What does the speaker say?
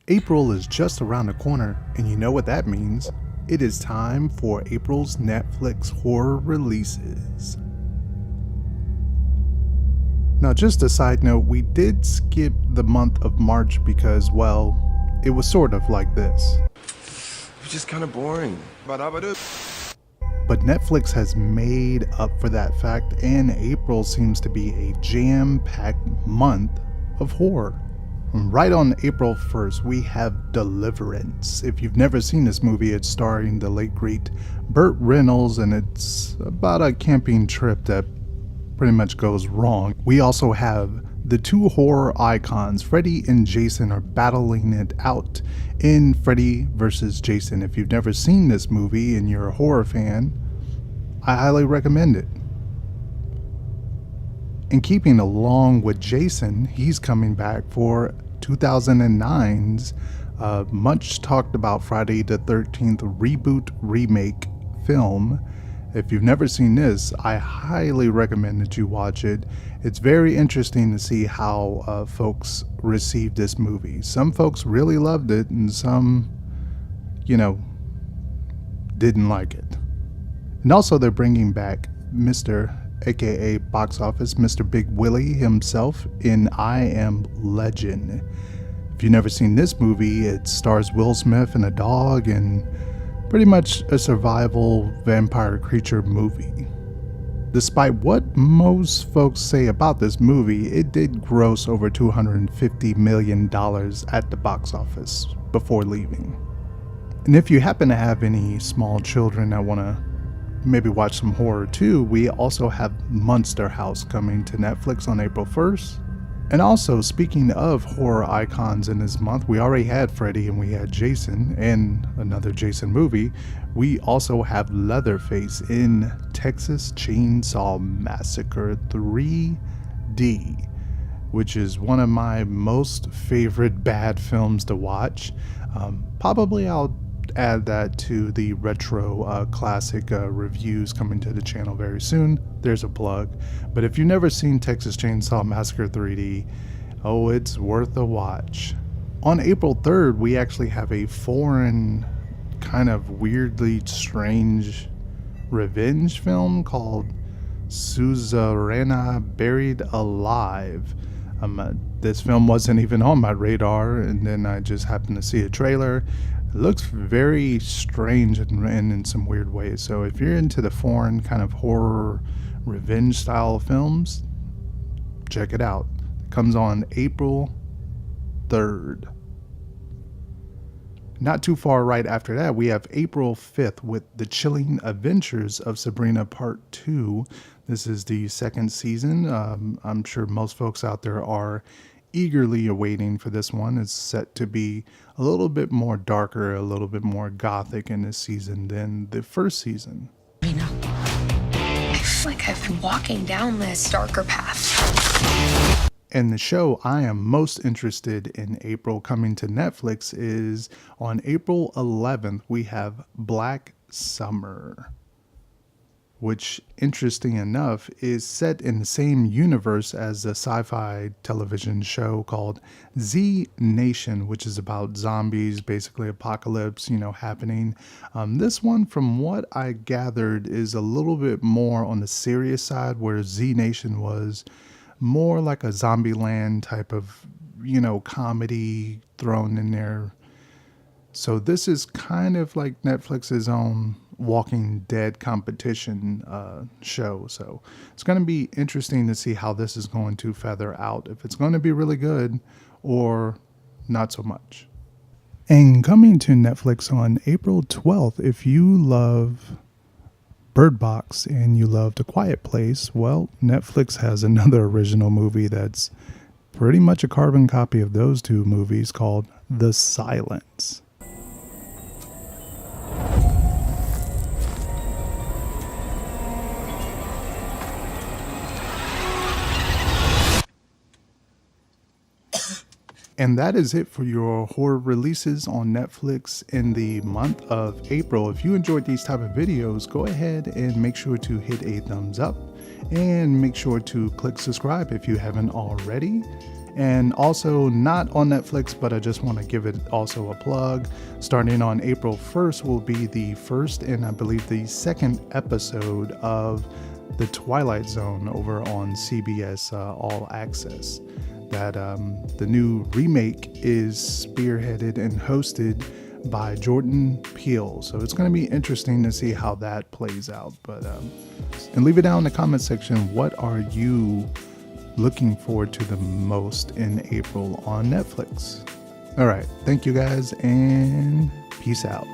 April is just around the corner, and you know what that means. It is time for April's Netflix horror releases. Now, just a side note, we did skip the month of March because, well, it was sort of like this. It's just kind of boring. But Netflix has made up for that fact, and April seems to be a jam-packed month of horror. Right on April 1st, we have Deliverance. If you've never seen this movie, it's starring the late great Burt Reynolds, and it's about a camping trip that pretty much goes wrong. We also have the two horror icons, Freddy and Jason, are battling it out in Freddy vs. Jason. If you've never seen this movie and you're a horror fan, I highly recommend it. And keeping along with Jason, he's coming back for 2009's much talked about Friday the 13th reboot remake film. If you've never seen this, I highly recommend that you watch it. It's very interesting to see how folks received this movie. Some folks really loved it, and some, didn't like it. And also they're bringing back Mr. aka box office Mr. Big Willie himself in I Am Legend. If you've never seen this movie, it stars Will Smith and a dog, and pretty much a survival vampire creature movie. Despite what most folks say about this movie, it did gross over $250 million at the box office before leaving. And if you happen to have any small children that want to maybe watch some horror too, we also have Monster House coming to Netflix on April 1st. And also, speaking of horror icons in this month, we already had Freddy and we had Jason and another Jason movie. We also have Leatherface in Texas Chainsaw Massacre 3D, which is one of my most favorite bad films to watch. Probably I'll add that to the retro classic reviews coming to the channel very soon. There's a plug. But if you've never seen Texas Chainsaw Massacre 3D, oh, it's worth a watch. On April 3rd, we actually have a foreign, kind of weirdly strange revenge film called Suzeraina Buried Alive. This film wasn't even on my radar, and then I just happened to see a trailer. It looks very strange and in some weird ways. So if you're into the foreign kind of horror revenge style films, check it out. It comes on April 3rd. Not too far right after that, we have April 5th with The Chilling Adventures of Sabrina Part 2. This is the second season. I'm sure most folks out there are eagerly awaiting for this one. It's set to be a little bit more darker, a little bit more gothic in this season than the first season. I feel like I've been walking down this darker path. And the show I am most interested in April coming to Netflix is on April 11th, we have Black Summer, which, interesting enough, is set in the same universe as a sci-fi television show called Z Nation, which is about zombies, basically apocalypse, happening. This one, from what I gathered, is a little bit more on the serious side, where Z Nation was more like a Zombieland type of, comedy thrown in there. So this is kind of like Netflix's own Walking Dead competition show. So it's going to be interesting to see how this is going to feather out, if it's going to be really good or not so much. And coming to Netflix on April 12th, if you love Bird Box and you love The Quiet Place, well, Netflix has another original movie that's pretty much a carbon copy of those two movies called The Silence. And that is it for your horror releases on Netflix in the month of April. If you enjoyed these type of videos, go ahead and make sure to hit a thumbs up and make sure to click subscribe if you haven't already. And also not on Netflix, but I just want to give it also a plug. Starting on April 1st will be the first and I believe the second episode of The Twilight Zone over on CBS All Access. That the new remake is spearheaded and hosted by Jordan Peele. So it's going to be interesting to see how that plays out. But and leave it down in the comment section. What are you looking forward to the most in April on Netflix? All right. Thank you guys and peace out.